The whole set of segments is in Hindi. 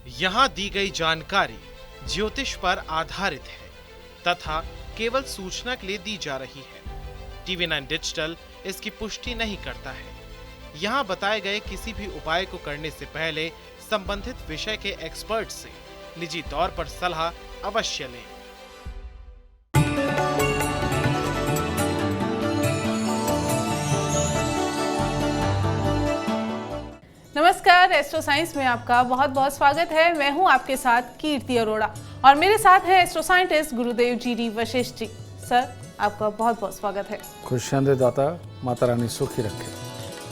यहाँ दी गई जानकारी ज्योतिष पर आधारित है तथा केवल सूचना के लिए दी जा रही है। TV9 डिजिटल इसकी पुष्टि नहीं करता है। यहाँ बताए गए किसी भी उपाय को करने से पहले संबंधित विषय के एक्सपर्ट से निजी तौर पर सलाह अवश्य लें। नमस्कार, एस्ट्रो साइंस में आपका बहुत बहुत स्वागत है। मैं हूं आपके साथ कीर्ति अरोड़ा और मेरे साथ है एस्ट्रो साइंटिस्ट गुरुदेव जी वशिष्ठ जी। सर, आपका बहुत बहुत स्वागत है। खुशियां दे दाता, माता रानी सुखी रखे।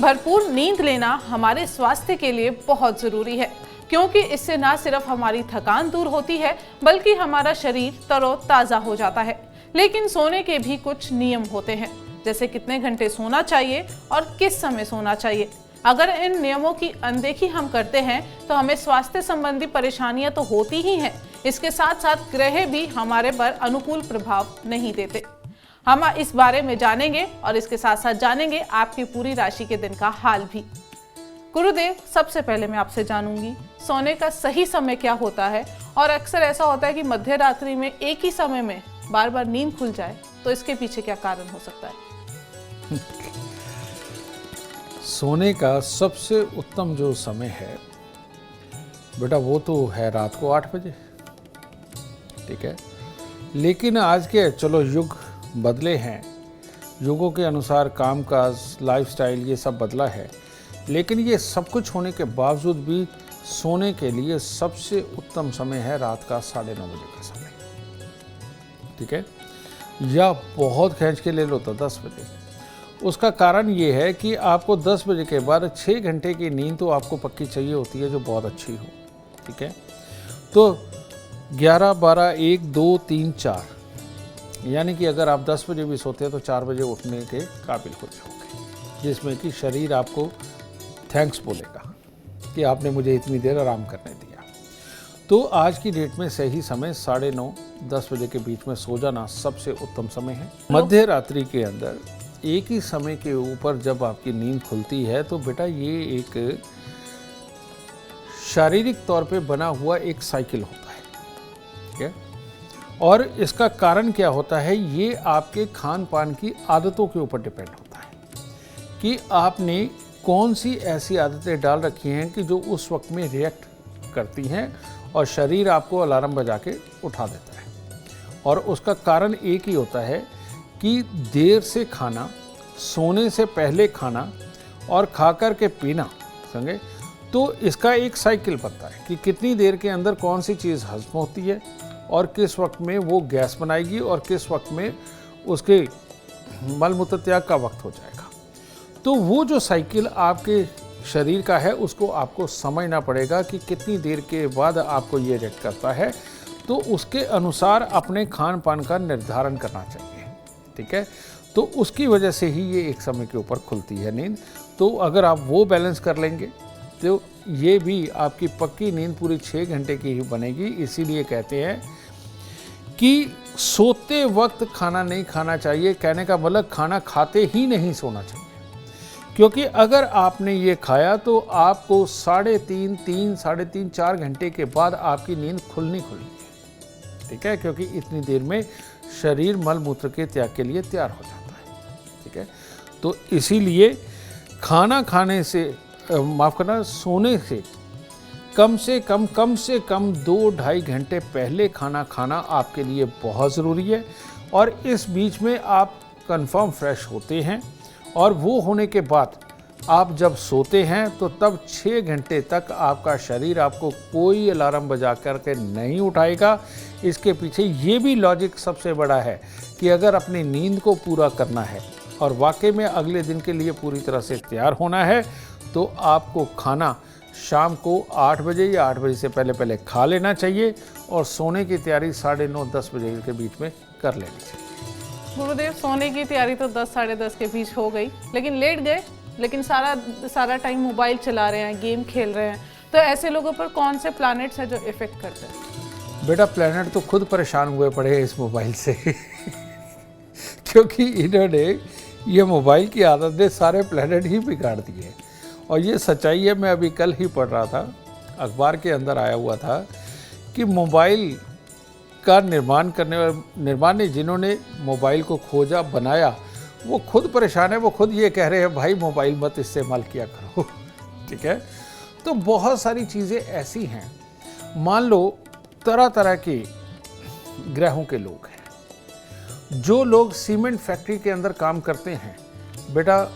भरपूर नींद लेना हमारे स्वास्थ्य के लिए बहुत जरूरी है, क्योंकि इससे ना सिर्फ हमारी थकान दूर होती है बल्कि हमारा शरीर तरोताजा हो जाता है। लेकिन सोने के भी कुछ नियम होते हैं, जैसे कितने घंटे सोना चाहिए और किस समय सोना चाहिए। अगर इन नियमों की अनदेखी हम करते हैं तो हमें स्वास्थ्य संबंधी परेशानियां तो होती ही हैं, इसके साथ साथ ग्रह भी हमारे पर अनुकूल प्रभाव नहीं देते। हम इस बारे में जानेंगे और इसके साथ साथ जानेंगे आपकी पूरी राशि के दिन का हाल भी। गुरुदेव, सबसे पहले मैं आपसे जानूंगी सोने का सही समय क्या होता है, और अक्सर ऐसा होता है कि मध्य रात्रि में एक ही समय में बार बार नींद खुल जाए, तो इसके पीछे क्या कारण हो सकता है? सोने का सबसे उत्तम जो समय है बेटा, वो तो है रात को 8 बजे, ठीक है। लेकिन आज के चलो युग बदले हैं, युगों के अनुसार कामकाज, लाइफस्टाइल ये सब बदला है, लेकिन ये सब कुछ होने के बावजूद भी सोने के लिए सबसे उत्तम समय है रात का 9:30 बजे का समय, ठीक है। या बहुत खींच के ले लो तो 10 बजे। उसका कारण ये है कि आपको 10 बजे के बाद 6 घंटे की नींद तो आपको पक्की चाहिए होती है, जो बहुत अच्छी हो, ठीक है। तो 11, 12, 1, 2, 3, 4, यानी कि अगर आप 10 बजे भी सोते हैं तो 4 बजे उठने के काबिल हो जाओगे, जिसमें कि शरीर आपको थैंक्स बोलेगा कि आपने मुझे इतनी देर आराम करने दिया। तो आज की डेट में सही समय 9:30, 10 बजे के बीच में सो जाना सबसे उत्तम समय है। मध्य रात्रि के अंदर एक ही समय के ऊपर जब आपकी नींद खुलती है तो बेटा ये एक शारीरिक तौर पे बना हुआ एक साइकिल होता है, ठीक है। और इसका कारण क्या होता है, ये आपके खान पान की आदतों के ऊपर डिपेंड होता है कि आपने कौन सी ऐसी आदतें डाल रखी हैं कि जो उस वक्त में रिएक्ट करती हैं और शरीर आपको अलार्म बजा के उठा देता है। और उसका कारण एक ही होता है कि देर से खाना, सोने से पहले खाना और खा कर के पीना, समझे। तो इसका एक साइकिल बनता है कि कितनी देर के अंदर कौन सी चीज़ हजम होती है और किस वक्त में वो गैस बनाएगी और किस वक्त में उसके मल मूत्र त्याग का वक्त हो जाएगा। तो वो जो साइकिल आपके शरीर का है उसको आपको समझना पड़ेगा कि कितनी देर के बाद आपको ये रिएक्ट करता है, तो उसके अनुसार अपने खान पान का निर्धारण करना चाहिए, ठीक है। तो उसकी वजह से ही ये एक समय के ऊपर खुलती है नींद। तो अगर आप वो बैलेंस कर लेंगे तो ये भी आपकी पक्की नींद पूरी 6 घंटे की ही बनेगी। इसीलिए कहते हैं कि सोते वक्त खाना नहीं खाना चाहिए। कहने का मतलब खाना खाते ही नहीं सोना चाहिए, क्योंकि अगर आपने ये खाया तो आपको 3.5, 4 घंटे के बाद आपकी नींद खुलनी है, ठीक है, क्योंकि इतनी देर में शरीर मल मूत्र के त्याग के लिए तैयार हो जाता है, ठीक है। तो इसीलिए खाना खाने से माफ़ करना, सोने से कम 2-2.5 घंटे पहले खाना खाना आपके लिए बहुत ज़रूरी है। और इस बीच में आप कंफर्म फ्रेश होते हैं और वो होने के बाद आप जब सोते हैं तो तब 6 घंटे तक आपका शरीर आपको कोई अलार्म बजा करके नहीं उठाएगा। इसके पीछे ये भी लॉजिक सबसे बड़ा है कि अगर अपनी नींद को पूरा करना है और वाकई में अगले दिन के लिए पूरी तरह से तैयार होना है तो आपको खाना शाम को 8 बजे या 8 बजे से पहले खा लेना चाहिए और सोने की तैयारी 9:30, 10 बजे के बीच में कर लेनी चाहिए। गुरुदेव, सोने की तैयारी तो 10, 10:30 के बीच हो गई, लेकिन लेट गए, लेकिन सारा टाइम मोबाइल चला रहे हैं, गेम खेल रहे हैं, तो ऐसे लोगों पर कौन से प्लैनेट्स हैं जो इफेक्ट करते हैं? बेटा, प्लैनेट तो खुद परेशान हुए पड़े हैं इस मोबाइल से क्योंकि इन्होंने ये मोबाइल की आदत ने सारे प्लैनेट ही बिगाड़ दिए। और ये सच्चाई है, मैं अभी कल ही पढ़ रहा था अखबार के अंदर आया हुआ था कि मोबाइल का निर्माण ने जिन्होंने मोबाइल को खोजा बनाया वो खुद परेशान है, वो खुद ये कह रहे हैं भाई मोबाइल मत इस्तेमाल किया करो। ठीक है, तो बहुत सारी चीज़ें ऐसी हैं। मान लो तरह तरह के ग्रहों के लोग हैं, जो लोग सीमेंट फैक्ट्री के अंदर काम करते हैं, बेटा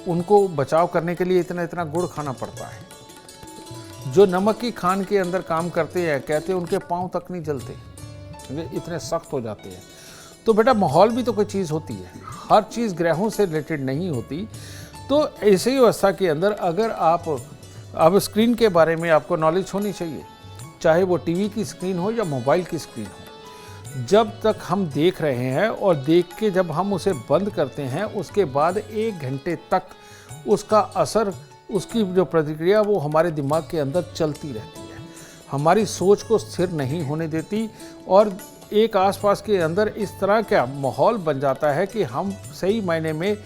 उनको बचाव करने के लिए इतना इतना गुड़ खाना पड़ता है। जो नमक की खान के अंदर काम करते हैं, कहते हैं उनके पाँव तक नहीं जलते, इतने सख्त हो जाते हैं। तो बेटा माहौल भी तो कोई चीज़ होती है, हर चीज़ ग्रहों से रिलेटेड नहीं होती। तो ऐसे ही अवस्था के अंदर अगर आप अब स्क्रीन के बारे में आपको नॉलेज होनी चाहिए, चाहे वो टीवी की स्क्रीन हो या मोबाइल की स्क्रीन हो। जब तक हम देख रहे हैं और देख के जब हम उसे बंद करते हैं, उसके बाद 1 घंटे तक उसका असर, उसकी जो प्रतिक्रिया वो हमारे दिमाग के अंदर चलती रहती है, हमारी सोच को स्थिर नहीं होने देती और एक आसपास के अंदर इस तरह का माहौल बन जाता है कि हम सही मायने में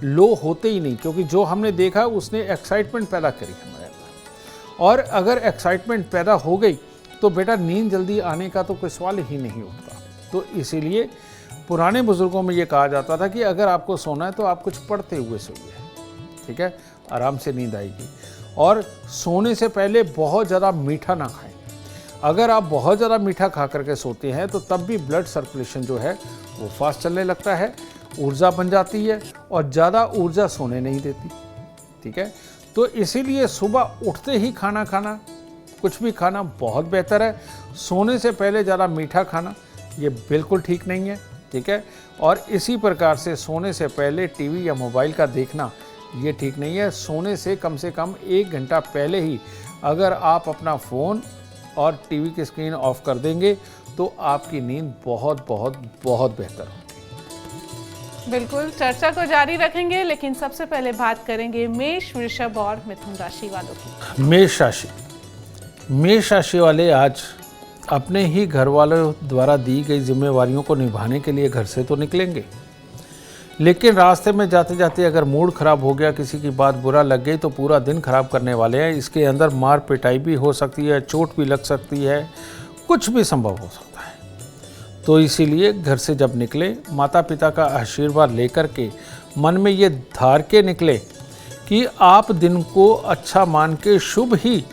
लो होते ही नहीं, क्योंकि जो हमने देखा उसने एक्साइटमेंट पैदा करी हमारे अंदर। और अगर एक्साइटमेंट पैदा हो गई तो बेटा नींद जल्दी आने का तो कोई सवाल ही नहीं उठता। तो इसीलिए पुराने बुजुर्गों में ये कहा जाता था कि अगर आपको सोना है तो आप कुछ पढ़ते हुए सोइए, ठीक है, आराम से नींद आएगी। और सोने से पहले बहुत ज़्यादा मीठा ना खाएं। अगर आप बहुत ज़्यादा मीठा खा करके सोते हैं तो तब भी ब्लड सर्कुलेशन जो है वो फास्ट चलने लगता है, ऊर्जा बन जाती है और ज़्यादा ऊर्जा सोने नहीं देती। ठीक है, तो इसीलिए सुबह उठते ही खाना खाना, कुछ भी खाना बहुत बेहतर है। सोने से पहले ज़्यादा मीठा खाना ये बिल्कुल ठीक नहीं है। ठीक है, और इसी प्रकार से सोने से पहले टीवी या मोबाइल का देखना ये ठीक नहीं है। सोने से कम 1 घंटा पहले ही अगर आप अपना फ़ोन और टीवी की स्क्रीन ऑफ कर देंगे तो आपकी नींद बहुत बहुत बहुत बेहतर होगी। बिल्कुल, चर्चा को जारी रखेंगे, लेकिन सबसे पहले बात करेंगे मेष, वृषभ और मिथुन राशि वालों की। मेष राशि वाले आज अपने ही घर वालों द्वारा दी गई जिम्मेवारियों को निभाने के लिए घर से तो निकलेंगे, लेकिन रास्ते में जाते जाते अगर मूड खराब हो गया, किसी की बात बुरा लग गई तो पूरा दिन खराब करने वाले हैं। इसके अंदर मार पिटाई भी हो सकती है, चोट भी लग सकती है, कुछ भी संभव हो सकता है। तो इसीलिए घर से जब निकले माता पिता का आशीर्वाद लेकर के मन में ये धार के निकले कि आप दिन को अच्छा मान के शुभ ही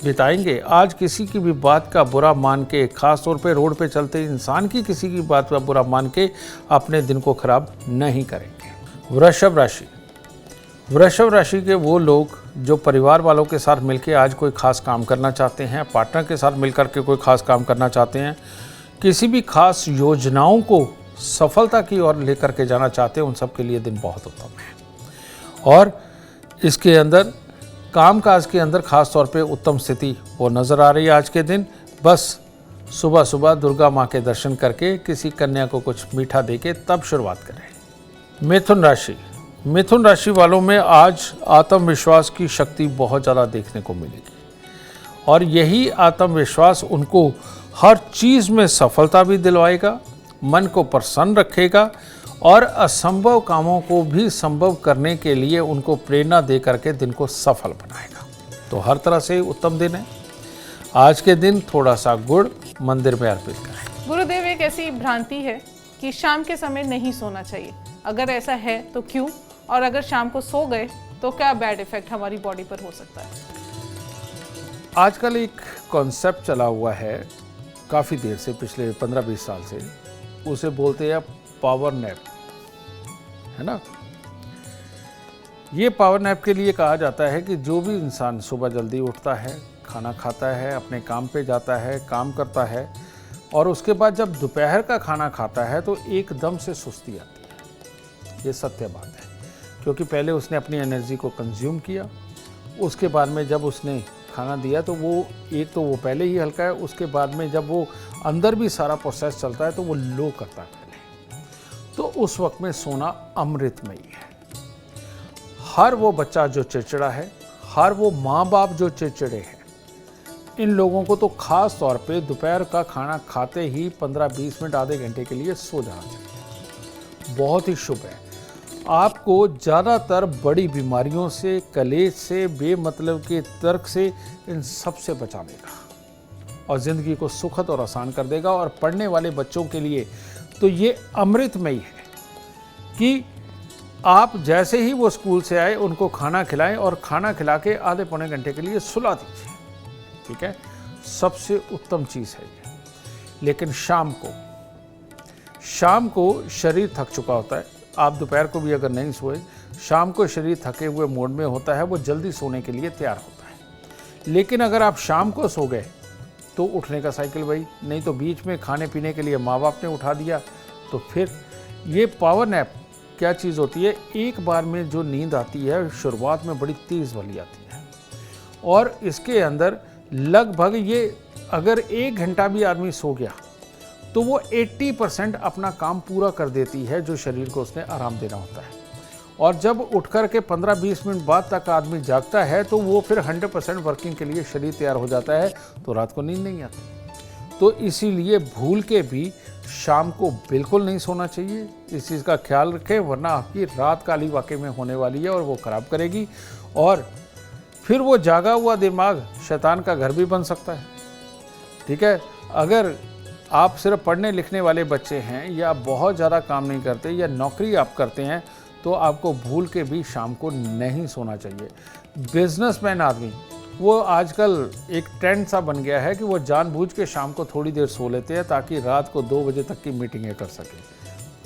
बिताएंगे। आज किसी की भी बात का बुरा मान के, ख़ास तौर पे रोड पे चलते इंसान की किसी की बात का बुरा मान के अपने दिन को खराब नहीं करेंगे। वृषभ राशि के वो लोग जो परिवार वालों के साथ मिलकर आज कोई ख़ास काम करना चाहते हैं, पार्टनर के साथ मिलकर के कोई ख़ास काम करना चाहते हैं, किसी भी खास योजनाओं को सफलता की ओर लेकर के जाना चाहते हैं, उन सब के लिए दिन बहुत उत्तम है। और इसके अंदर कामकाज के अंदर खास तौर पे उत्तम स्थिति वो नज़र आ रही है आज के दिन। बस सुबह सुबह दुर्गा माँ के दर्शन करके किसी कन्या को कुछ मीठा देके तब शुरुआत करें। मिथुन राशि वालों में आज आत्मविश्वास की शक्ति बहुत ज़्यादा देखने को मिलेगी और यही आत्मविश्वास उनको हर चीज़ में सफलता भी दिलवाएगा, मन को प्रसन्न रखेगा और असंभव कामों को भी संभव करने के लिए उनको प्रेरणा दे करके दिन को सफल बनाएगा। तो हर तरह से उत्तम दिन है। आज के दिन थोड़ा सा गुड़ मंदिर में अर्पित करें। गुरुदेव, एक ऐसी भ्रांति है कि शाम के समय नहीं सोना चाहिए, अगर ऐसा है तो क्यों, और अगर शाम को सो गए तो क्या बैड इफेक्ट हमारी बॉडी पर हो सकता है? आजकल एक कॉन्सेप्ट चला हुआ है काफ़ी देर से, पिछले 15-20 साल से, उसे बोलते हैं पावर नैप, है ना। ये पावर नैप के लिए कहा जाता है कि जो भी इंसान सुबह जल्दी उठता है, खाना खाता है, अपने काम पे जाता है, काम करता है और उसके बाद जब दोपहर का खाना खाता है तो एकदम से सुस्ती आती है। ये सत्य बात है, क्योंकि पहले उसने अपनी एनर्जी को कंज्यूम किया, उसके बाद में जब उसने खाना दिया तो वो एक तो वो पहले ही हल्का है, उसके बाद में जब वो अंदर भी सारा प्रोसेस चलता है तो वो लो करता है पहले। तो उस वक्त में सोना अमृतमयी है। हर वो बच्चा जो चिड़चिड़ा है, हर वो माँ बाप जो चिड़चिड़े हैं, इन लोगों को तो खास तौर पे दोपहर का खाना खाते ही 15-20 मिनट, आधे घंटे के लिए सो जाना चाहिए। बहुत ही शुभ है। आपको ज़्यादातर बड़ी बीमारियों से, कलेश से, बेमतलब के तर्क से, इन सब से बचा देगा और ज़िंदगी को सुखद और आसान कर देगा। और पढ़ने वाले बच्चों के लिए तो ये अमृतमयी है कि आप जैसे ही वो स्कूल से आए उनको खाना खिलाएं और खाना खिला के आधे पौने घंटे के लिए सुला दीजिए, ठीक है। सबसे उत्तम चीज़ है ये। लेकिन शाम को शरीर थक चुका होता है, आप दोपहर को भी अगर नहीं सोए, शाम को शरीर थके हुए मूड में होता है, वो जल्दी सोने के लिए तैयार होता है। लेकिन अगर आप शाम को सो गए तो उठने का साइकिल वही, नहीं तो बीच में खाने पीने के लिए माँ बाप ने उठा दिया, तो फिर ये पावर नैप क्या चीज़ होती है, एक बार में जो नींद आती है शुरुआत में बड़ी तेज़ वाली आती है और इसके अंदर लगभग ये अगर 1 घंटा भी आदमी सो गया तो वो 80% अपना काम पूरा कर देती है जो शरीर को उसने आराम देना होता है। और जब उठ कर के 15-20 मिनट बाद तक आदमी जागता है तो वो फिर 100% वर्किंग के लिए शरीर तैयार हो जाता है, तो रात को नींद नहीं आती। तो इसीलिए भूल के भी शाम को बिल्कुल नहीं सोना चाहिए, इस चीज़ का ख्याल रखें, वरना आपकी रात काली वाकई में होने वाली है और वो ख़राब करेगी और फिर वो जागा हुआ दिमाग शैतान का घर भी बन सकता है, ठीक है। अगर आप सिर्फ पढ़ने लिखने वाले बच्चे हैं या बहुत ज़्यादा काम नहीं करते या नौकरी आप करते हैं तो आपको भूल के भी शाम को नहीं सोना चाहिए। बिजनेसमैन आदमी, वो आजकल एक ट्रेंड सा बन गया है कि वो जानबूझ के शाम को थोड़ी देर सो लेते हैं ताकि रात को 2 बजे तक की मीटिंगें कर सकें।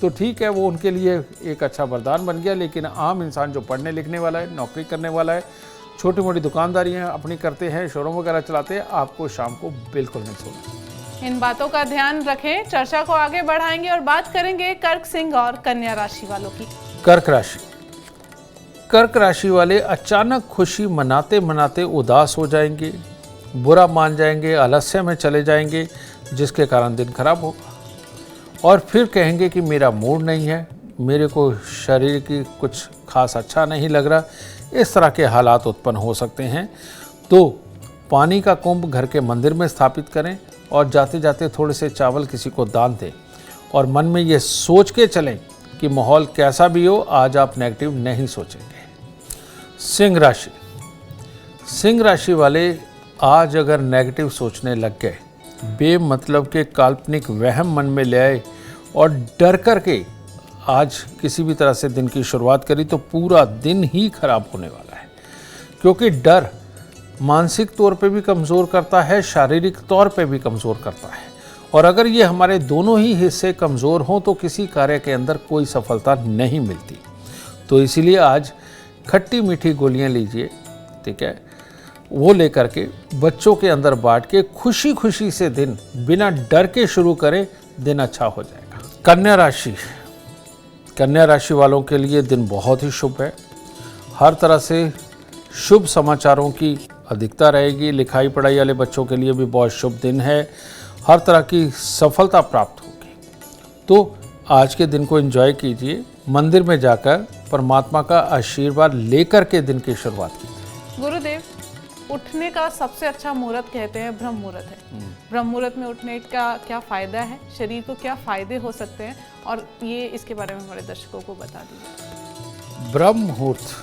तो ठीक है, वो उनके लिए एक अच्छा वरदान बन गया, लेकिन आम इंसान जो पढ़ने लिखने वाला है, नौकरी करने वाला है, छोटी मोटी दुकानदारियाँ अपनी करते हैं, शोरूम वगैरह चलाते हैं, आपको शाम को बिल्कुल नहीं सोना। इन बातों का ध्यान रखें। चर्चा को आगे बढ़ाएंगे और बात करेंगे कर्क, सिंह और कन्या राशि वालों की। कर्क राशि। कर्क राशि वाले अचानक खुशी मनाते मनाते उदास हो जाएंगे, बुरा मान जाएंगे, आलस्य में चले जाएंगे, जिसके कारण दिन खराब होगा और फिर कहेंगे कि मेरा मूड नहीं है, मेरे को शरीर की कुछ खास अच्छा नहीं लग रहा। इस तरह के हालात उत्पन्न हो सकते हैं। तो पानी का कुंभ घर के मंदिर में स्थापित करें और जाते जाते थोड़े से चावल किसी को दान दें और मन में ये सोच के चलें कि माहौल कैसा भी हो, आज आप नेगेटिव नहीं सोचेंगे। सिंह राशि। सिंह राशि वाले आज अगर नेगेटिव सोचने लग गए, बेमतलब के काल्पनिक वहम मन में ले आए और डर करके आज किसी भी तरह से दिन की शुरुआत करी तो पूरा दिन ही खराब होने वाला है, क्योंकि डर मानसिक तौर पे भी कमज़ोर करता है, शारीरिक तौर पे भी कमज़ोर करता है और अगर ये हमारे दोनों ही हिस्से कमज़ोर हों तो किसी कार्य के अंदर कोई सफलता नहीं मिलती। तो इसीलिए आज खट्टी मीठी गोलियां लीजिए, ठीक है, वो लेकर के बच्चों के अंदर बांट के खुशी खुशी से दिन बिना डर के शुरू करें, दिन अच्छा हो जाएगा। कन्या राशि। कन्या राशि वालों के लिए दिन बहुत ही शुभ है। हर तरह से शुभ समाचारों की अधिकता रहेगी। लिखाई पढ़ाई वाले बच्चों के लिए भी बहुत शुभ दिन है। हर तरह की सफलता प्राप्त होगी। तो आज के दिन को एंजॉय कीजिए। मंदिर में जाकर परमात्मा का आशीर्वाद लेकर के दिन की शुरुआत कीजिए। गुरुदेव, उठने का सबसे अच्छा मुहूर्त कहते हैं ब्रह्म मुहूर्त है। ब्रह्म मुहूर्त में उठने का क्या फायदा है, शरीर को क्या फायदे हो सकते हैं, और ये इसके बारे में हमारे दर्शकों को बता दीजिए। ब्रह्म मुहूर्त,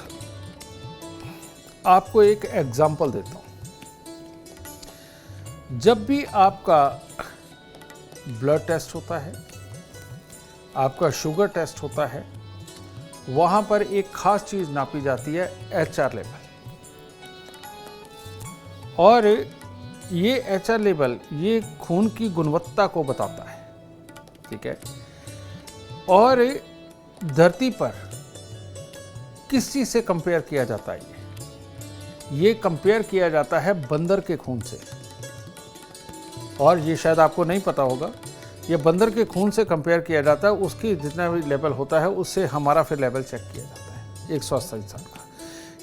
आपको एक एग्जाम्पल देता हूँ। जब भी आपका ब्लड टेस्ट होता है, आपका शुगर टेस्ट होता है, वहाँ पर एक खास चीज़ नापी जाती है, HR लेवल। और ये HR लेवल ये खून की गुणवत्ता को बताता है, ठीक है। और धरती पर किस चीज़ से कंपेयर किया जाता है? ये कंपेयर किया जाता है बंदर के खून से। और ये शायद आपको नहीं पता होगा, ये बंदर के खून से कंपेयर किया जाता है। उसकी जितना भी लेवल होता है उससे हमारा फिर लेवल चेक किया जाता है एक स्वस्थ इंसान का।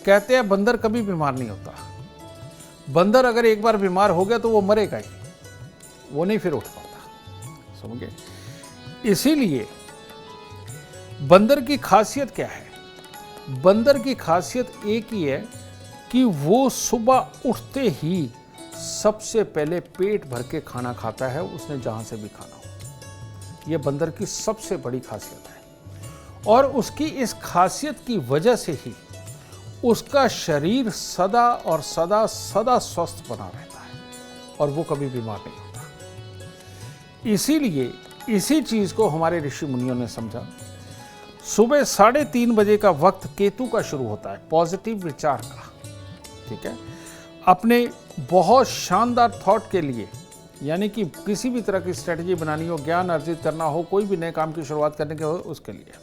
कहते हैं बंदर कभी बीमार नहीं होता। बंदर अगर एक बार बीमार हो गया तो वो मरेगा ही, वो नहीं फिर उठ पाता, समझे। इसीलिए बंदर की खासियत क्या है? बंदर की खासियत एक ही है कि वो सुबह उठते ही सबसे पहले पेट भर के खाना खाता है, उसने जहां से भी खाना हो। यह बंदर की सबसे बड़ी खासियत है। और उसकी इस खासियत की वजह से ही उसका शरीर सदा और सदा सदा स्वस्थ बना रहता है और वो कभी बीमार नहीं होता। इसीलिए इसी चीज को हमारे ऋषि मुनियों ने समझा। सुबह 3:30 बजे का वक्त केतु का शुरू होता है, पॉजिटिव विचार का, ठीक है। अपने बहुत शानदार थॉट के लिए, यानी कि किसी भी तरह की स्ट्रेटजी बनानी हो, ज्ञान अर्जित करना हो, कोई भी नए काम की शुरुआत करने के हो, उसके लिए।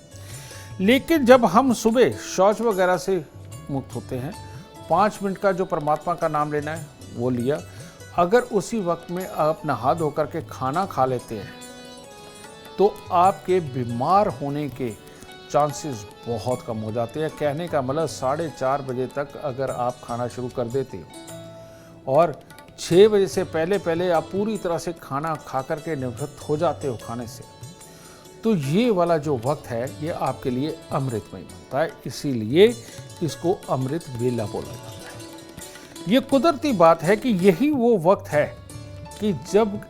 लेकिन जब हम सुबह शौच वगैरह से मुक्त होते हैं, 5 मिनट का जो परमात्मा का नाम लेना है वो लिया, अगर उसी वक्त में आप नहा धो करके खाना खा लेते हैं तो आपके बीमार होने के चांसेस बहुत कम हो जाते हैं। कहने का मतलब 4:30 बजे तक अगर आप खाना शुरू कर देते हो और 6 बजे से पहले आप पूरी तरह से खाना खा करके निवृत्त हो जाते हो खाने से, तो ये वाला जो वक्त है ये आपके लिए अमृतमय बनता है। इसीलिए इसको अमृत वेला बोला जाता है। ये कुदरती बात है कि यही वो वक्त है कि जब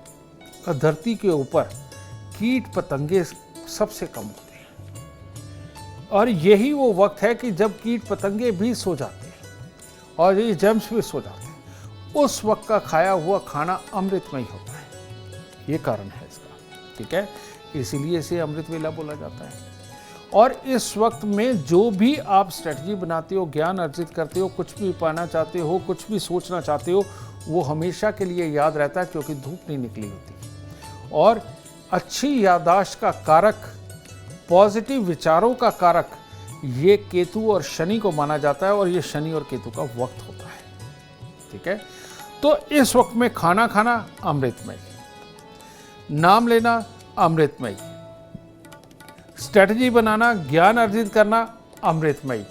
धरती के ऊपर कीट पतंगे सबसे कम होते हैं और यही वो वक्त है कि जब कीट पतंगे भी सो जाते हैं और ये जर्म्स भी सो जाते हैं। उस वक्त का खाया हुआ खाना अमृतमय होता है, ये कारण है इसका, ठीक है। इसीलिए इसे अमृत वेला बोला जाता है। और इस वक्त में जो भी आप स्ट्रेटजी बनाते हो, ज्ञान अर्जित करते हो, कुछ भी पाना चाहते हो, कुछ भी सोचना चाहते हो, वो हमेशा के लिए याद रहता है, क्योंकि धूप नहीं निकली होती। और अच्छी याददाश्त का कारक, पॉजिटिव विचारों का कारक ये केतु और शनि को माना जाता है और ये शनि और केतु का वक्त होता है, ठीक है। तो इस वक्त में खाना खाना अमृतमय, नाम लेना अमृतमय, स्ट्रेटजी बनाना, ज्ञान अर्जित करना अमृतमय।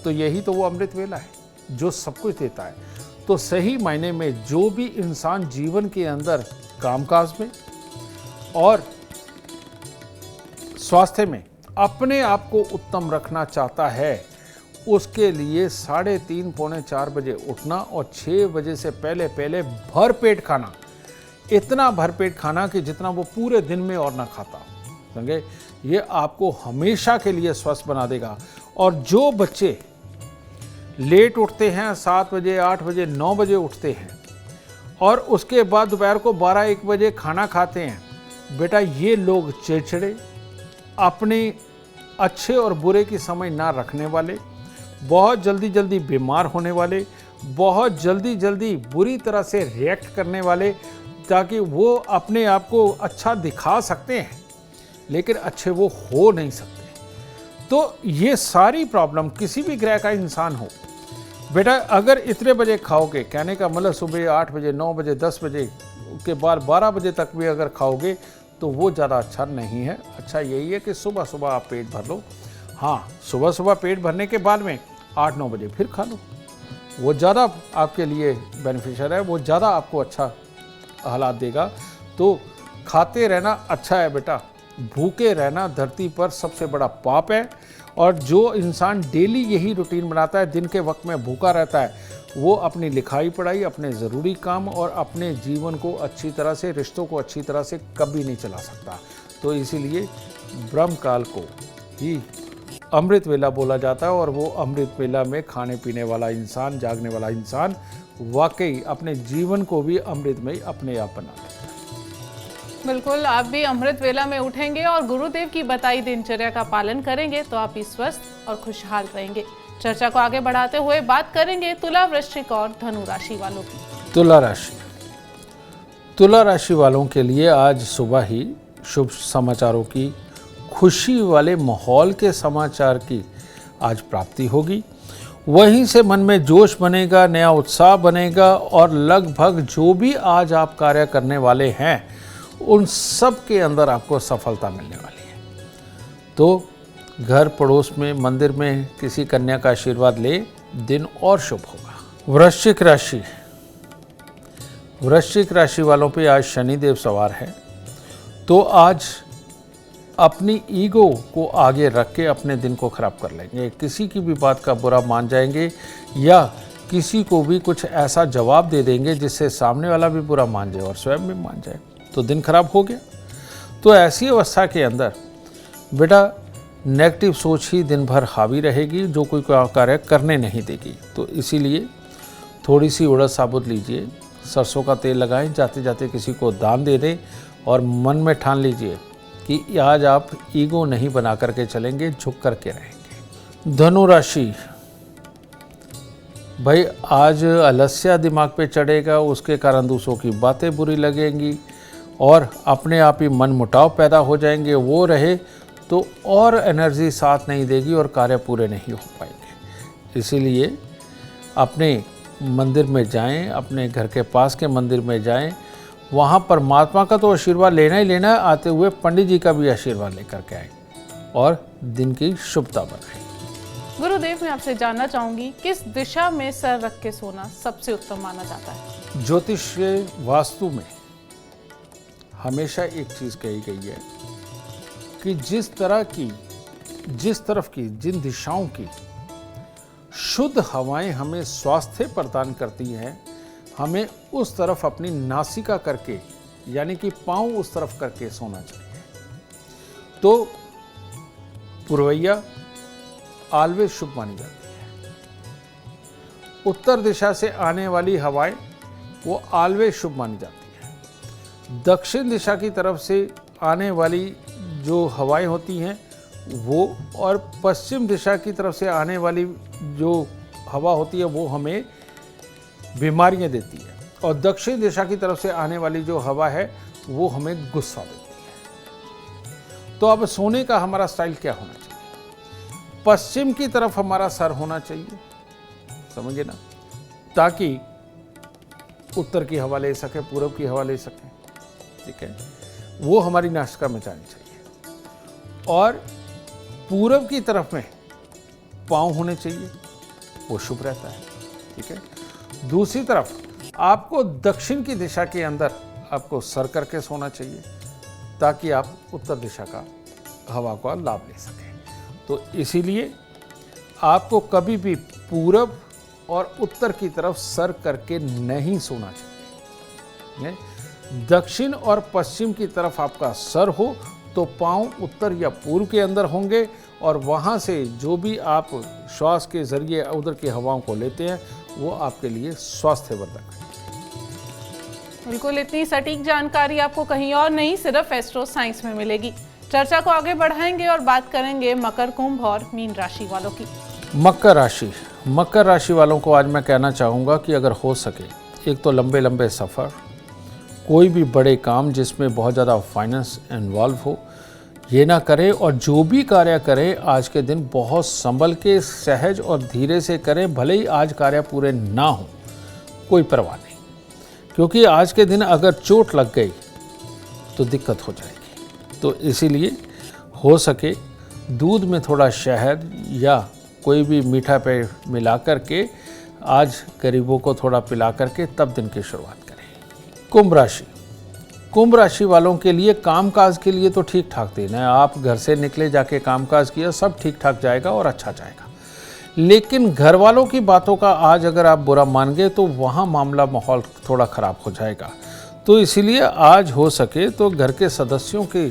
तो यही तो वो अमृत वेला है जो सब कुछ देता है। तो सही मायने में जो भी इंसान जीवन के अंदर कामकाज में और स्वास्थ्य में अपने आप को उत्तम रखना चाहता है, उसके लिए 3:30 पौने 4 बजे उठना और 6 बजे से पहले भरपेट खाना, इतना भरपेट खाना कि जितना वो पूरे दिन में और ना खाता, समझे। ये आपको हमेशा के लिए स्वस्थ बना देगा। और जो बच्चे लेट उठते हैं, 7 बजे, 8 बजे, 9 बजे उठते हैं और उसके बाद दोपहर को 12-1 बजे खाना खाते हैं, बेटा ये लोग चिड़चिड़े, अपने अच्छे और बुरे की समझ ना रखने वाले, बहुत जल्दी बीमार होने वाले, बहुत जल्दी बुरी तरह से रिएक्ट करने वाले, ताकि वो अपने आप को अच्छा दिखा सकते हैं लेकिन अच्छे वो हो नहीं सकते। तो ये सारी प्रॉब्लम किसी भी ग्रह का इंसान हो, बेटा अगर इतने बजे खाओगे, कहने का मतलब सुबह 8 बजे, 9 बजे, 10 बजे के बाद 12 बजे तक भी अगर खाओगे तो वो ज़्यादा अच्छा नहीं है। अच्छा यही है कि सुबह सुबह आप पेट भर लो। हाँ, सुबह सुबह पेट भरने के बाद में 8-9 बजे फिर खा लो, वो ज़्यादा आपके लिए बेनिफिशियल है, वो ज़्यादा आपको अच्छा हालात देगा। तो खाते रहना अच्छा है बेटा, भूखे रहना धरती पर सबसे बड़ा पाप है। और जो इंसान डेली यही रूटीन बनाता है, दिन के वक्त में भूखा रहता है, वो अपनी लिखाई पढ़ाई, अपने ज़रूरी काम और अपने जीवन को अच्छी तरह से, रिश्तों को अच्छी तरह से कभी नहीं चला सकता। तो इसीलिए ब्रह्म काल को ही अमृत वेला बोला जाता है और वो अमृत वेला में खाने पीने वाला इंसान, जागने वाला इंसान वाकई अपने जीवन को भी अमृतमय अपने आप बना लेता है। बिल्कुल, आप भी अमृत वेला में उठेंगे और गुरुदेव की बताई दिनचर्या का पालन करेंगे तो आप भी स्वस्थ और खुशहाल रहेंगे। चर्चा को आगे बढ़ाते हुए बात करेंगे तुला, वृश्चिक और धनु राशि वालों की। तुला राशि वालों के लिए आज सुबह ही शुभ समाचारों की, खुशी वाले माहौल के समाचार की आज प्राप्ति होगी। वहीं से मन में जोश बनेगा, नया उत्साह बनेगा और लगभग जो भी आज आप कार्य करने वाले हैं उन सब के अंदर आपको सफलता मिलने वाली है। तो घर पड़ोस में, मंदिर में किसी कन्या का आशीर्वाद ले, दिन और शुभ होगा। वृश्चिक राशि वालों पे आज शनिदेव सवार है, तो आज अपनी ईगो को आगे रख के अपने दिन को खराब कर लेंगे। किसी की भी बात का बुरा मान जाएंगे या किसी को भी कुछ ऐसा जवाब दे देंगे जिससे सामने वाला भी बुरा मान जाए और स्वयं भी मान जाए, तो दिन खराब हो गया। तो ऐसी अवस्था के अंदर बेटा नेगेटिव सोच ही दिन भर हावी रहेगी, जो कोई कार्य करने नहीं देगी। तो इसीलिए थोड़ी सी उड़द साबुत लीजिए, सरसों का तेल लगाएं, जाते जाते किसी को दान दे दें और मन में ठान लीजिए कि आज आप ईगो नहीं बना करके चलेंगे, झुक करके रहेंगे। धनु राशि, भाई आज आलस्य दिमाग पे चढ़ेगा, उसके कारण दूसरों की बातें बुरी लगेंगी और अपने आप ही मन मुटाव पैदा हो जाएंगे। वो रहे तो और एनर्जी साथ नहीं देगी और कार्य पूरे नहीं हो पाएंगे। इसीलिए अपने मंदिर में जाएं, अपने घर के पास के मंदिर में जाएं, वहाँ परमात्मा का तो आशीर्वाद लेना ही लेना है, आते हुए पंडित जी का भी आशीर्वाद लेकर के आएं और दिन की शुभता बनाएं। गुरुदेव, मैं आपसे जानना चाहूंगी किस दिशा में सर रख के सोना सबसे उत्तम माना जाता है? ज्योतिष के वास्तु में हमेशा एक चीज कही गई है कि जिस तरफ की जिन दिशाओं की शुद्ध हवाएं हमें स्वास्थ्य प्रदान करती हैं, हमें उस तरफ अपनी नासिका करके, यानी कि पांव उस तरफ करके सोना चाहिए। तो पूर्वैया ऑलवेज शुभ मानी जाती है। उत्तर दिशा से आने वाली हवाएं वो ऑलवेज शुभ मानी जाती है। दक्षिण दिशा की तरफ से आने वाली जो हवाएं होती हैं वो, और पश्चिम दिशा की तरफ से आने वाली जो हवा होती है वो हमें बीमारियां देती है, और दक्षिण दिशा की तरफ से आने वाली जो हवा है वो हमें गुस्सा देती है। तो अब सोने का हमारा स्टाइल क्या होना चाहिए? पश्चिम की तरफ हमारा सर होना चाहिए, समझिए ना, ताकि उत्तर की हवा ले सके, पूर्व की हवा ले सके, ठीक है, वो हमारी नासिका में जानी चाहिए। और पूर्व की तरफ में पांव होने चाहिए, वो शुभ रहता है, ठीक है। दूसरी तरफ आपको दक्षिण की दिशा के अंदर आपको सर करके सोना चाहिए, ताकि आप उत्तर दिशा का हवा का लाभ ले सकें। तो इसीलिए आपको कभी भी पूरब और उत्तर की तरफ सर करके नहीं सोना चाहिए। दक्षिण और पश्चिम की तरफ आपका सर हो तो पांव उत्तर या पूर्व के अंदर होंगे, और वहां से जो भी आप श्वास के जरिए उधर की हवाओं को लेते हैं वो आपके लिए स्वास्थ्यवर्धक है। बिल्कुल, इतनी सटीक जानकारी आपको कहीं और नहीं, सिर्फ एस्ट्रो साइंस में मिलेगी। चर्चा को आगे बढ़ाएंगे और बात करेंगे मकर, कुंभ और मीन राशि वालों की। मकर राशि वालों को आज मैं कहना चाहूँगा कि अगर हो सके, एक तो लंबे लंबे सफ़र, कोई भी बड़े काम जिसमें बहुत ज़्यादा फाइनेंस इन्वॉल्व हो, ये ना करें, और जो भी कार्य करें आज के दिन बहुत संभल के, सहज और धीरे से करें। भले ही आज कार्य पूरे ना हो, कोई परवाह नहीं, क्योंकि आज के दिन अगर चोट लग गई तो दिक्कत हो जाएगी। तो इसीलिए हो सके दूध में थोड़ा शहद या कोई भी मीठा पे मिला करके आज गरीबों को थोड़ा पिला करके तब दिन की शुरुआत करें। कुंभ राशि वालों के लिए कामकाज के लिए तो ठीक ठाक दिन है। आप घर से निकले, जाके कामकाज किया, सब ठीक ठाक जाएगा और अच्छा जाएगा। लेकिन घर वालों की बातों का आज अगर आप बुरा मान गए तो वहाँ मामला, माहौल थोड़ा ख़राब हो जाएगा। तो इसीलिए आज हो सके तो घर के सदस्यों के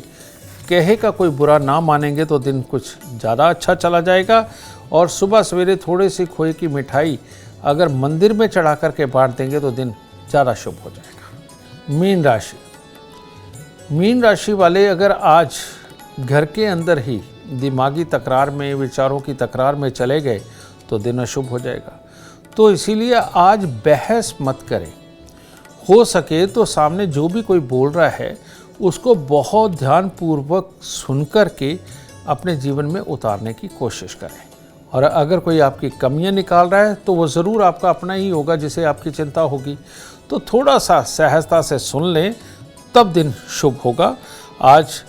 कहे का कोई बुरा ना मानेंगे तो दिन कुछ ज़्यादा अच्छा चला जाएगा। और सुबह सवेरे थोड़ी सी खोए की मिठाई अगर मंदिर में चढ़ा करके बांट देंगे तो दिन ज़्यादा शुभ हो जाएगा। मीन राशि वाले अगर आज घर के अंदर ही दिमागी तकरार में, विचारों की तकरार में चले गए तो दिन अशुभ हो जाएगा। तो इसीलिए आज बहस मत करें। हो सके तो सामने जो भी कोई बोल रहा है उसको बहुत ध्यानपूर्वक सुनकर के अपने जीवन में उतारने की कोशिश करें। और अगर कोई आपकी कमियां निकाल रहा है तो वो ज़रूर आपका अपना ही होगा जिसे आपकी चिंता होगी। तो थोड़ा सा सहजता से सुन लें, तब दिन शुभ होगा। आज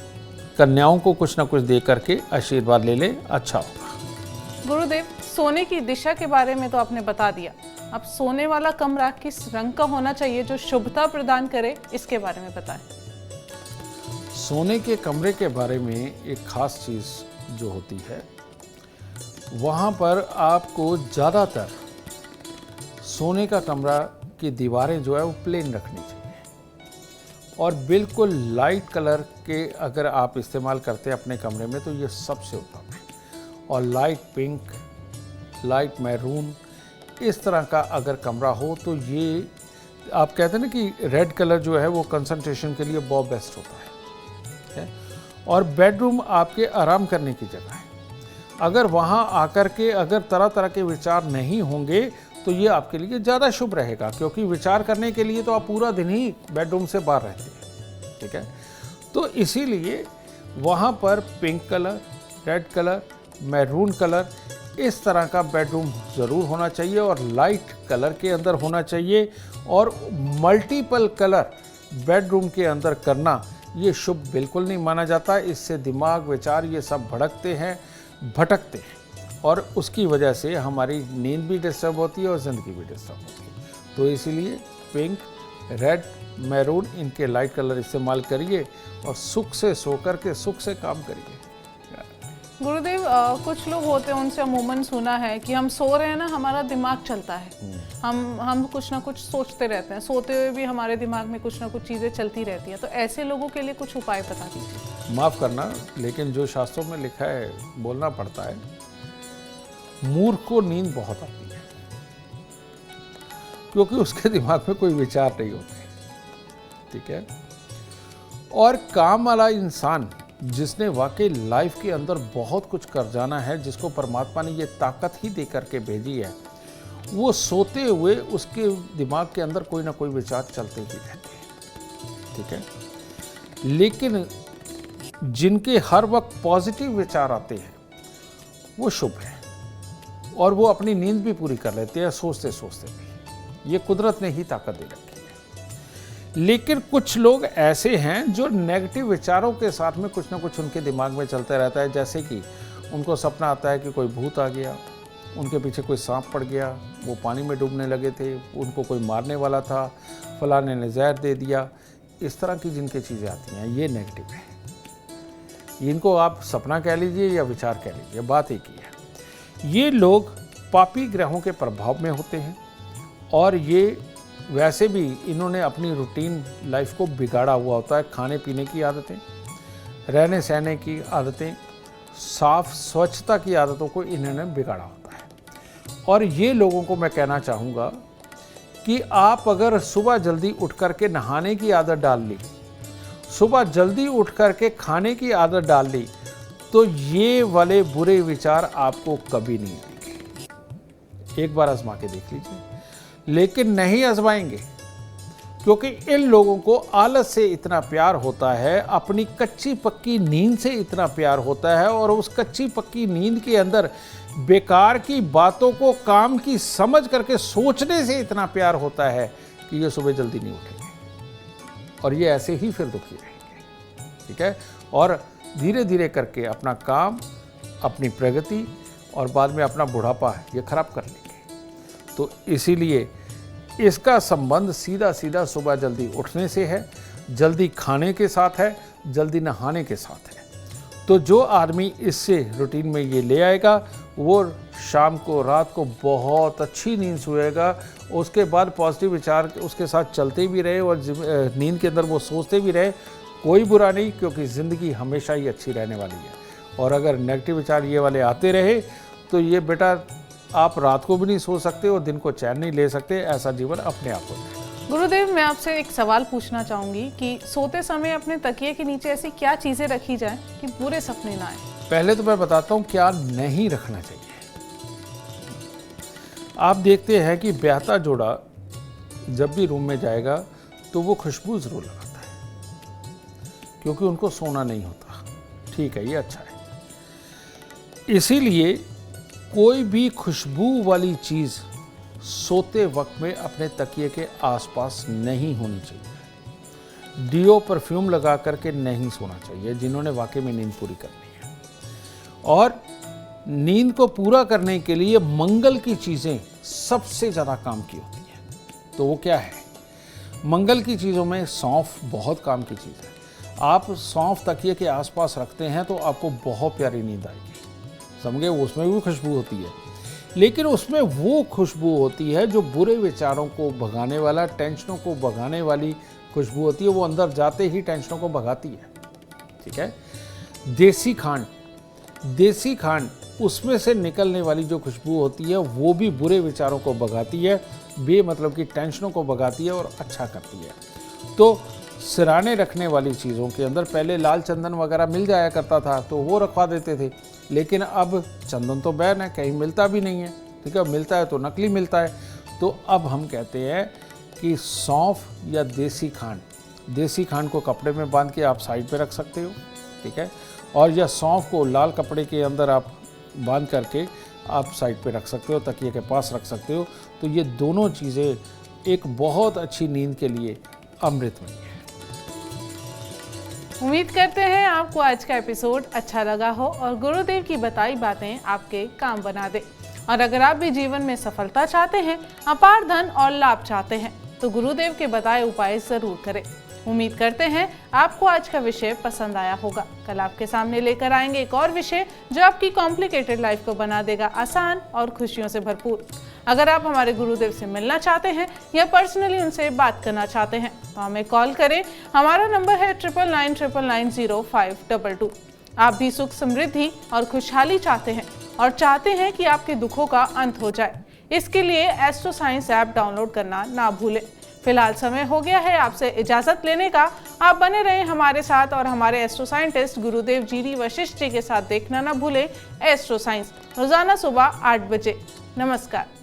कन्याओं को कुछ ना कुछ दे करके आशीर्वाद ले लें, अच्छा होगा। गुरुदेव, सोने की दिशा के बारे में तो आपने बता दिया, अब सोने वाला कमरा किस रंग का होना चाहिए जो शुभता प्रदान करे, इसके बारे में बताएं। सोने के कमरे के बारे में एक खास चीज़ जो होती है, वहाँ पर आपको ज़्यादातर सोने का कमरा की दीवारें जो है वो प्लेन रखनी चाहिए, और बिल्कुल लाइट कलर के अगर आप इस्तेमाल करते हैं अपने कमरे में तो ये सबसे उत्तम है। और लाइट पिंक, लाइट मैरून, इस तरह का अगर कमरा हो तो ये आप कहते हैं ना कि रेड कलर जो है वो कंसंट्रेशन के लिए बहुत बेस्ट होता है। और बेडरूम आपके आराम करने की जगह है। अगर वहाँ आकर के अगर तरह तरह के विचार नहीं होंगे तो ये आपके लिए ज़्यादा शुभ रहेगा, क्योंकि विचार करने के लिए तो आप पूरा दिन ही बेडरूम से बाहर रहते हैं, ठीक है। तो इसीलिए वहाँ पर pink colour, red colour, maroon colour, इस तरह का बेडरूम ज़रूर होना चाहिए और लाइट कलर के अंदर होना चाहिए। और मल्टीपल कलर बेडरूम के अंदर करना ये शुभ बिल्कुल नहीं माना जाता। इससे दिमाग, विचार ये सब भटकते हैं और उसकी वजह से हमारी नींद भी डिस्टर्ब होती है और ज़िंदगी भी डिस्टर्ब होती है। तो इसीलिए पिंक, रेड, मैरून इनके लाइट कलर इस्तेमाल करिए और सुख से सो कर के सुख से काम करिए। गुरुदेव, कुछ लोग होते हैं, उनसे अमूमन सुना है कि हम सो रहे हैं ना, हमारा दिमाग चलता है, हम कुछ ना कुछ सोचते रहते हैं, सोते हुए भी हमारे दिमाग में कुछ ना कुछ चीज़ें चलती रहती हैं। तो ऐसे लोगों के लिए कुछ उपाय बता दीजिए। माफ़ करना, लेकिन जो शास्त्रों में लिखा है बोलना पड़ता है। मूर्ख को नींद बहुत आती है क्योंकि उसके दिमाग में कोई विचार नहीं होते, ठीक है। और काम वाला इंसान जिसने वाकई लाइफ के अंदर बहुत कुछ कर जाना है, जिसको परमात्मा ने ये ताकत ही दे करके भेजी है, वो सोते हुए उसके दिमाग के अंदर कोई ना कोई विचार चलते ही रहते हैं, ठीक है। लेकिन जिनके हर वक्त पॉजिटिव विचार आते हैं वो शुभ है और वो अपनी नींद भी पूरी कर लेते हैं सोचते सोचते भी। ये कुदरत ने ही ताकत दे रखी है। लेकिन कुछ लोग ऐसे हैं जो नेगेटिव विचारों के साथ में कुछ ना कुछ उनके दिमाग में चलता रहता है। जैसे कि उनको सपना आता है कि कोई भूत आ गया, उनके पीछे कोई सांप पड़ गया, वो पानी में डूबने लगे थे, उनको कोई मारने वाला था, फलाने ने जहर दे दिया। इस तरह की जिनकी चीज़ें आती हैं ये नेगेटिव है। इनको आप सपना कह लीजिए या विचार कह लीजिए, बात एक ही है। ये लोग पापी ग्रहों के प्रभाव में होते हैं और ये वैसे भी इन्होंने अपनी रूटीन लाइफ को बिगाड़ा हुआ होता है। खाने पीने की आदतें, रहने सहने की आदतें, साफ स्वच्छता की आदतों को इन्होंने बिगाड़ा होता है। और ये लोगों को मैं कहना चाहूँगा कि आप अगर सुबह जल्दी उठ कर के नहाने की आदत डाल ली, सुबह जल्दी उठ कर के खाने की आदत डाल ली, तो ये वाले बुरे विचार आपको कभी नहीं आएंगे। एक बार आजमा के देख लीजिए। लेकिन नहीं आजमाएंगे क्योंकि इन लोगों को आलस से इतना प्यार होता है, अपनी कच्ची पक्की नींद से इतना प्यार होता है और उस कच्ची पक्की नींद के अंदर बेकार की बातों को काम की समझ करके सोचने से इतना प्यार होता है कि ये सुबह जल्दी नहीं उठेंगे और ये ऐसे ही फिर दुखी रहेंगे, ठीक है। और धीरे धीरे करके अपना काम, अपनी प्रगति और बाद में अपना बुढ़ापा ये खराब कर लेंगे। तो इसीलिए इसका संबंध सीधा सीधा सुबह जल्दी उठने से है, जल्दी खाने के साथ है, जल्दी नहाने के साथ है। तो जो आदमी इससे रूटीन में ये ले आएगा वो शाम को, रात को बहुत अच्छी नींद सोएगा। उसके बाद पॉजिटिव विचार उसके साथ चलते भी रहे और नींद के अंदर वो सोचते भी रहे, कोई बुरा नहीं, क्योंकि ज़िंदगी हमेशा ही अच्छी रहने वाली है। और अगर नेगेटिव विचार ये वाले आते रहे तो ये बेटा आप रात को भी नहीं सो सकते और दिन को चैन नहीं ले सकते, ऐसा जीवन अपने आप हो जाएगा। गुरुदेव, मैं आपसे एक सवाल पूछना चाहूँगी कि सोते समय अपने तकिए के नीचे ऐसी क्या चीज़ें रखी जाएं कि बुरे सपने ना आए? पहले तो मैं बताता हूँ क्या नहीं रखना चाहिए। आप देखते हैं कि ब्याहता जोड़ा जब भी रूम में जाएगा तो वो खुशबू ज़रूर लगाता है क्योंकि उनको सोना नहीं होता। ठीक है, ये अच्छा है। इसीलिए कोई भी खुशबू वाली चीज़ सोते वक्त में अपने तकिए के आसपास नहीं होनी चाहिए। डियो, परफ्यूम लगा करके नहीं सोना चाहिए जिन्होंने वाकई में नींद पूरी करनी है। और नींद को पूरा करने के लिए मंगल की चीज़ें सबसे ज़्यादा काम की होती हैं। तो वो क्या है? मंगल की चीज़ों में सौंफ बहुत काम की चीज़ है। आप सौंफ तकिए के आसपास रखते हैं तो आपको बहुत प्यारी नींद आएगी, समझे। उसमें भी खुशबू होती है, लेकिन उसमें वो खुशबू होती है जो बुरे विचारों को भगाने वाला, टेंशनों को भगाने वाली खुशबू होती है वो अंदर जाते ही टेंशनों को भगाती है। ठीक है। देसी खांड उसमें से निकलने वाली जो खुशबू होती है वो भी बुरे विचारों को भगाती है, बेमतलब की टेंशनों को भगाती है और अच्छा करती है। तो सिराने रखने वाली चीज़ों के अंदर पहले लाल चंदन वगैरह मिल जाया करता था तो वो रखवा देते थे, लेकिन अब चंदन तो बैन है, कहीं मिलता भी नहीं है। ठीक है, मिलता है तो नकली मिलता है। तो अब हम कहते हैं कि सौंफ या देसी खांड को कपड़े में बांध के आप साइड पे रख सकते हो। ठीक है, और या सौंफ को लाल कपड़े के अंदर आप बांध करके आप साइड पे रख सकते हो, तकिए के पास रख सकते हो। तो ये दोनों चीज़ें एक बहुत अच्छी नींद के लिए अमृतमय है। उम्मीद करते हैं आपको आज का एपिसोड अच्छा लगा हो और गुरुदेव की बताई बातें आपके काम बना दे। और अगर आप भी जीवन में सफलता चाहते हैं, अपार धन और लाभ चाहते हैं, तो गुरुदेव के बताए उपाय जरूर करें। उम्मीद करते हैं आपको आज का विषय पसंद आया होगा। कल आपके सामने लेकर आएंगे एक और विषय जो आपकी कॉम्प्लिकेटेड लाइफ को बना देगा आसान और खुशियों से भरपूर। अगर आप हमारे गुरुदेव से मिलना चाहते हैं या पर्सनली उनसे बात करना चाहते हैं तो हमें कॉल करें। हमारा नंबर है 9999905222। आप भी सुख, समृद्धि और खुशहाली चाहते हैं और चाहते हैं कि आपके दुखों का अंत हो जाए, इसके लिए एस्ट्रो साइंस ऐप डाउनलोड करना ना भूलें। फिलहाल समय हो गया है आपसे इजाजत लेने का। आप बने रहें हमारे साथ और हमारे एस्ट्रो साइंटिस्ट गुरुदेव GD वशिष्ठ जी के साथ देखना ना भूलें एस्ट्रो साइंस, रोजाना सुबह 8 बजे। नमस्कार।